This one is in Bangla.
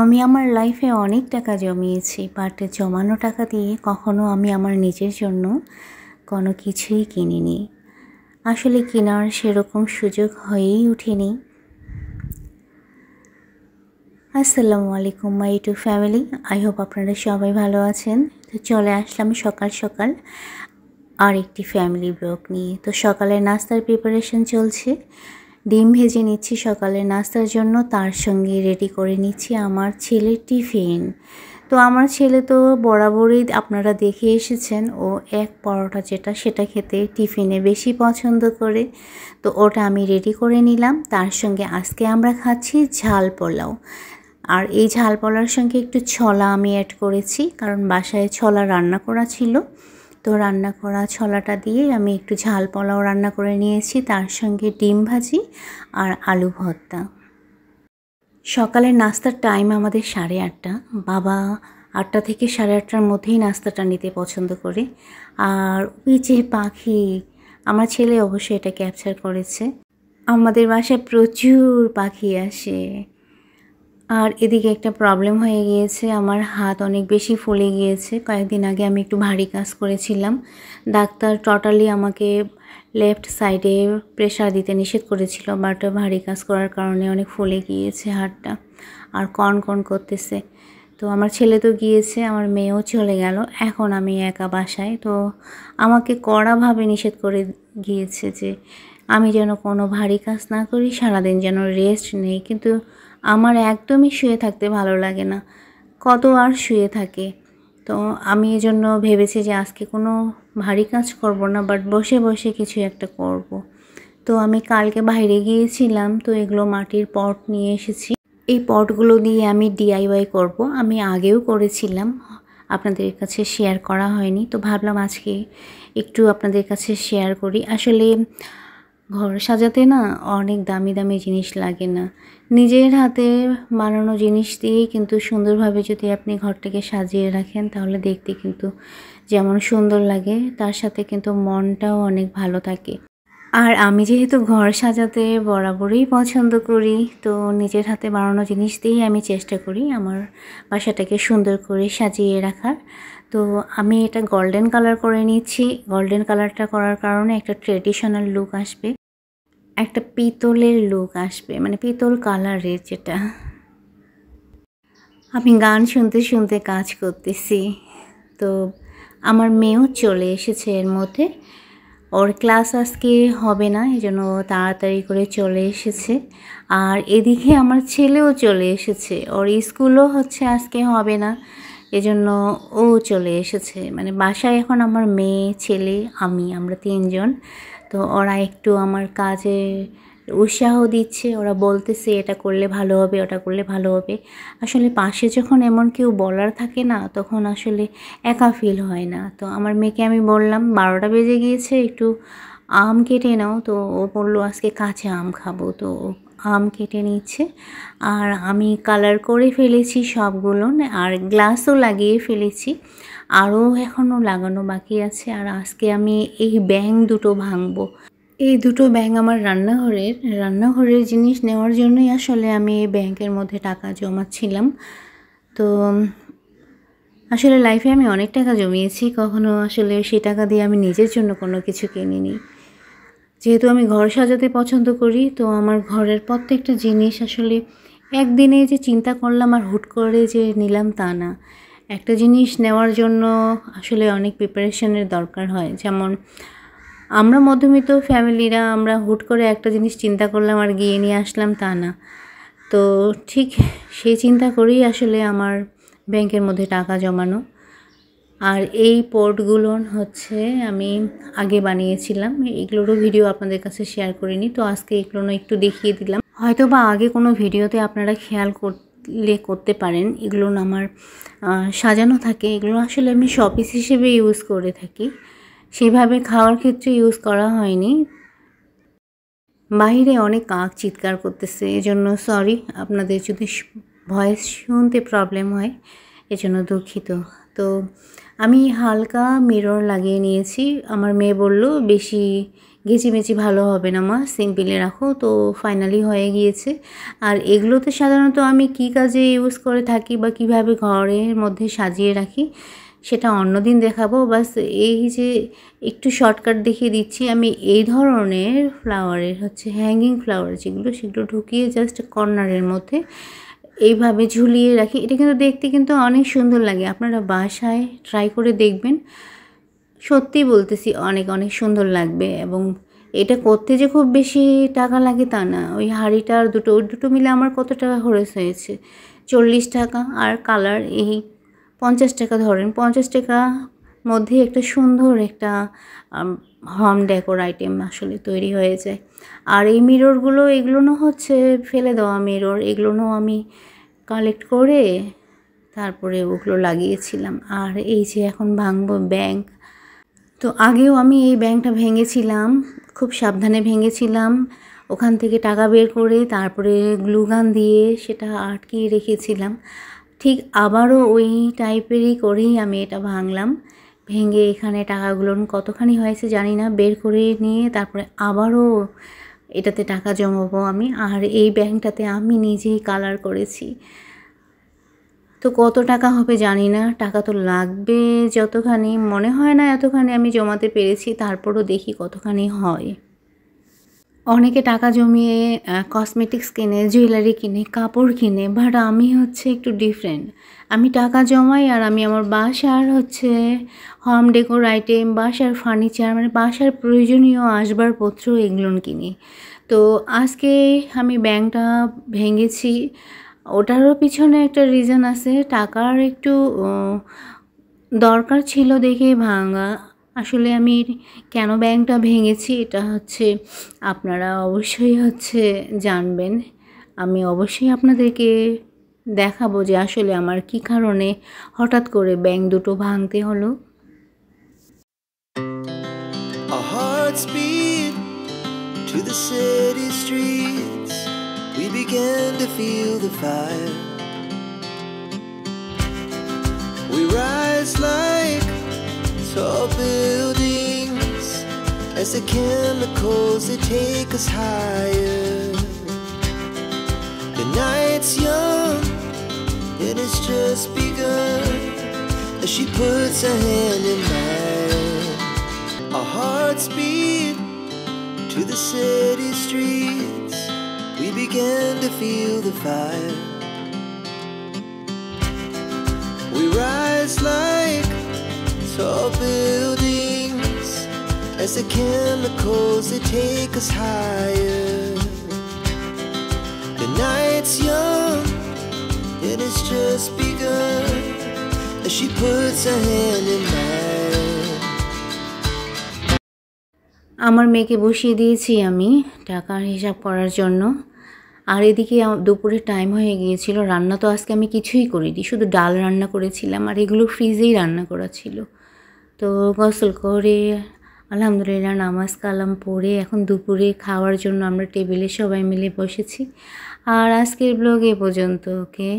আমি আমার লাইফে অনেক টাকা জমিয়েছি, বাট জমানো টাকা দিয়ে কখনো আমি আমার নিজের জন্য কোনো কিছুই কিনিনি। আসলে কেনার সেরকম সুযোগ হয়েই ওঠেনি। আসসালামু আলাইকুম my YouTube family, I hope আপনারা সবাই ভালো আছেন। তো চলে আসলাম সকাল সকাল আর একটি ফ্যামিলি ব্লগ নিয়ে। তো সকালের নাস্তার প্রিপারেশন চলছে। ডিম ভেজে নিচ্ছি সকালের নাস্তার জন্য, তার সঙ্গে রেডি করে নিচ্ছি আমার ছেলের টিফিন। তো আমার ছেলে তো বরাবরই আপনারা দেখে এসেছেন, ও এক পরোটা যেটা সেটা খেতে টিফিনে বেশি পছন্দ করে। তো ওটা আমি রেডি করে নিলাম। তার সঙ্গে আজকে আমরা খাচ্ছি ঝাল পোলাও, আর এই ঝাল পোলাওর সঙ্গে একটু ছোলা আমি অ্যাড করেছি, কারণ বাসায় ছোলা রান্না করা ছিল। তো রান্না করা ছোলাটা দিয়ে আমি একটু ঝাল পোলাও রান্না করে নিয়েছি, তার সঙ্গে ডিম ভাজি আর আলু ভর্তা। সকালের নাস্তার টাইম আমাদের 8:30। বাবা 8টা থেকে 8:30টার মধ্যেই নাস্তাটা নিতে পছন্দ করে। আর ওই যে পাখি, আমার ছেলে অবশ্যই এটা ক্যাপচার করেছে। আমাদের বাসায় প্রচুর পাখি আসে। আর এদিকে একটা প্রবলেম হয়ে গিয়েছে, আমার হাত অনেক বেশি ফুলে গিয়েছে। কয়েকদিন আগে আমি একটু ভারী কাজ করেছিলাম। ডাক্তার টোটালি আমাকে লেফট সাইডে প্রেশার দিতে নিষেধ করেছিল, বাট ভারী কাজ করার কারণে অনেক ফুলে গিয়েছে হাতটা, আর কন কন করতেছে। তো আমার ছেলে তো গিয়েছে, আমার মেয়েও চলে গেল। এখন আমি একা বাসায়। তো আমাকে কড়াভাবে নিষেধ করে গিয়েছে যে আমি যেন কোনো ভারী কাজ না করি, সারাদিন যেন রেস্ট নেই। কিন্তু আমার একদমই শুয়ে থাকতে ভালো লাগে না, কত আর শুয়ে থাকে। তো আমি এজন্য ভেবেছি যে আজকে কোনো ভারী কাজ করব না, বাট বসে বসে কিছু একটা করব। তো আমি কালকে বাইরে গিয়েছিলাম, তো এগুলো মাটির পট নিয়ে এসেছি। এই পটগুলো দিয়ে আমি ডিআইওয়াই করব। আমি আগেও করেছিলাম, আপনাদের কাছে শেয়ার করা হয়নি। তো ভাবলাম আজকে একটু আপনাদের কাছে শেয়ার করি। আসলে ঘর সাজাতে না অনেক দামি দামি জিনিস লাগে না, নিজের হাতে বানানো জিনিস দিয়েই কিন্তু সুন্দরভাবে যদি আপনি ঘরটাকে সাজিয়ে রাখেন, তাহলে দেখতে কিন্তু যেমন সুন্দর লাগে, তার সাথে কিন্তু মনটাও অনেক ভালো থাকে। আর আমি যেহেতু ঘর সাজাতে বরাবরই পছন্দ করি, তো নিজের হাতে বানানো জিনিস দিয়েই আমি চেষ্টা করি আমার বাসাটাকে সুন্দর করে সাজিয়ে রাখার। তো আমি এটা গোল্ডেন কালার করে নিচ্ছি। গোল্ডেন কালারটা করার কারণে একটা ট্রেডিশনাল লুক আসবে, একটা পিতলের লুক আসবে, মানে পিতল কালারের যেটা। আমি গান শুনতে শুনতে কাজ করতেছি। তো আমার মেয়েও চলে এসেছে এর মধ্যে। ওর ক্লাস আজকে হবে না, এই জন্য তাড়াতাড়ি করে চলে এসেছে। আর এদিকে আমার ছেলেও চলে এসেছে, ওর স্কুলও হচ্ছে আজকে হবে না, এজন্য ও চলে এসেছে। মানে বাসায় এখন আমার মেয়ে, ছেলে, আমরা 3জন। তো ওরা একটু আমার কাজে উৎসাহ দিচ্ছে, ওরা বলতেছে এটা করলে ভালো হবে, ওটা করলে ভালো হবে। আসলে পাশে যখন এমন কেউ বলার থাকে না, তখন আসলে একা ফিল হয় না। তো আমার মেয়েকে আমি বললাম 12টা বেজে গিয়েছে, একটু আম কেটে নাও। তো ও বললো আজকে কাঁচা আম খাবো, তো আম কেটে নিচ্ছে। আর আমি কালার করে ফেলেছি সবগুলো, আর গ্লাসও লাগিয়ে ফেলেছি, আরও এখনও লাগানো বাকি আছে। আর আজকে আমি এই ব্যাঙ দুটো ভাঙবো। এই দুটো ব্যাঙ আমার রান্নাঘরের জিনিস নেওয়ার জন্যই আসলে আমি এই ব্যাংকের মধ্যে টাকা জমাচ্ছিলাম। তো আসলে লাইফে আমি অনেক টাকা জমিয়েছি, কখনো আসলে সেই টাকা দিয়ে আমি নিজের জন্য কোনো কিছু কিনিনি। যেহেতু আমি ঘর সাজাতে পছন্দ করি, তো আমার ঘরের প্রত্যেকটা জিনিস আসলে একদিনে যে চিন্তা করলাম আর হুট করে যে নিলাম তা না। একটা জিনিস নেওয়ার জন্য আসলে অনেক প্রিপারেশনের দরকার হয়। যেমন আমরা মধ্যবিত্ত ফ্যামিলিরা, আমরা হুট করে একটা জিনিস চিন্তা করলাম আর গিয়ে নিয়ে আসলাম তা না। তো ঠিক সেই চিন্তা করেই আসলে আমার ব্যাংকের মধ্যে টাকা জমানো। আর এই পটগুলো হচ্ছে আমি আগে বানিয়েছিলাম, এগুলোরও ভিডিও আপনাদের কাছে শেয়ার করিনি। তো আজকে এগুলো একটু দেখিয়ে দিলাম। হয়তো বা আগে কোনো ভিডিওতে আপনারা খেয়াল করলে করতে পারেন, এগুলো আমার সাজানো থাকে। এগুলো আসলে আমি শপিস হিসেবে ইউজ করে থাকি, সেভাবে খাওয়ার ক্ষেত্রে ইউজ করা হয়নি। বাইরে অনেক কাক চিৎকার করতেছে, এজন্য সরি আপনাদের যদি ভয়েস শুনতে প্রবলেম হয়, এজন্য দুঃখিত। তো আমি হালকা মিরর লাগিয়ে নিয়েছি। আমার মেয়ে বলল বেশি ঘেঁচিমেচি ভালো হবে না মা, সিম্পলে রাখো। তো ফাইনালি হয়ে গিয়েছে। আর এগুলোতে সাধারণত আমি কি কাজে ইউজ করে থাকি বা কিভাবে ঘরের মধ্যে সাজিয়ে রাখি সেটা অন্যদিন দেখাবো। বাস এই যে একটু শর্টকাট দেখিয়ে দিচ্ছি। আমি এই ধরনের ফ্লাওয়ারের হ্যাঙ্গিং ফ্লাওয়ার যেগুলো, সেগুলো ঢুকিয়ে জাস্ট কর্নারের মধ্যে এইভাবে ঝুলিয়ে রাখি। এটা কিন্তু দেখতে কিন্তু অনেক সুন্দর লাগে। আপনারা বাসায় ট্রাই করে দেখবেন, সত্যি বলতেছি অনেক অনেক সুন্দর লাগবে। এবং এটা করতে যে খুব বেশি টাকা লাগে তা না। ওই হাঁড়িটা আর ওই দুটো মিলে আমার কত টাকা খরচ হয়েছে, 40 টাকা। আর কালার এই 50 টাকা ধরেন, 50 টাকা মধ্যে একটা সুন্দর একটা হোম ডেকোর আইটেম আসলে তৈরি হয়ে যায়। আর এই মিররগুলো, এগুলো ফেলে দেওয়া মিরর, এগুলো আমি কালেক্ট করে তারপরে ওগুলো লাগিয়েছিলাম। আর এই যে এখন ভাঙবো ব্যাংক। তো আগেও আমি এই ব্যাংকটা ভেঙেছিলাম, খুব সাবধানে ভেঙেছিলাম। ওখান থেকে টাকা বের করে তারপরে গ্লুগান দিয়ে সেটা আটকিয়ে রেখেছিলাম। ঠিক আবারও ওই টাইপেরই করেই আমি এটা ভাঙলাম। ভেঙে এখানে টাকাগুলো কতখানি হয়েছে জানি না, বের করে নিয়ে তারপরে আবারও এটাতে টাকা জমাবো আমি। আর এই ব্যাংকটাতে আমি নিজেই কালার করেছি। তো কত টাকা হবে জানি না, টাকা তো লাগবে যতখানি, মনে হয় না এতখানি আমি জমাতে পেরেছি। তারপরও দেখি কতখানি হয়। অনেকে টাকা জমিয়ে কসমেটিক্স কিনে, জুয়েলারি কিনে, কাপড় কিনে, বাট আমি একটু ডিফারেন্ট। আমি টাকা জমাই আর আমি আমার বাসার হোম ডেকোর আইটেম, বাসার ফার্নিচার, মানে বাসার প্রয়োজনীয় আসবাবপত্র এগুলো কিনি। তো আজকে আমি ব্যাংকটা ভেঙেছি, ওটারও পিছনে একটা রিজন আছে। টাকার একটু দরকার ছিল দেখে ভাঙা। আসলে আমি কেন ব্যাংকটা ভেঙেছি এটা আপনারা অবশ্যই জানবেন। আমি অবশ্যই আপনাদেরকে দেখাবো যে আসলে আমার কি কারণে হঠাৎ করে ব্যাংক দুটো ভাঙতে হলো। Our hearts beat to the city streets. We began to feel the fire. We rise like tall buildings as the chemicals they take us higher. The night's young and it's just begun as she puts her hand in mine. Our hearts beat to the city streets. We began to feel the fire. We rise like tall buildings as the chemicals they take us higher. The night's young and it's just begun as she puts her hand in mine. আমার মেয়েকে বসিয়ে দিয়েছি আমি টাকার হিসাব করার জন্য। আর এদিকে দুপুরের টাইম হয়ে গিয়েছিল। রান্না তো আজকে আমি কিছুই করিনি, শুধু ডাল রান্না করেছিলাম আর এগুলো ফ্রিজেই রান্না করা ছিল। তো গোসল করে আলহামদুলিল্লাহ নামাজ কালাম পড়ে এখন দুপুরে খাওয়ার জন্য আমরা টেবিলে সবাই মিলে বসেছি। আর আজকের ব্লগ এ পর্যন্ত। ওকে।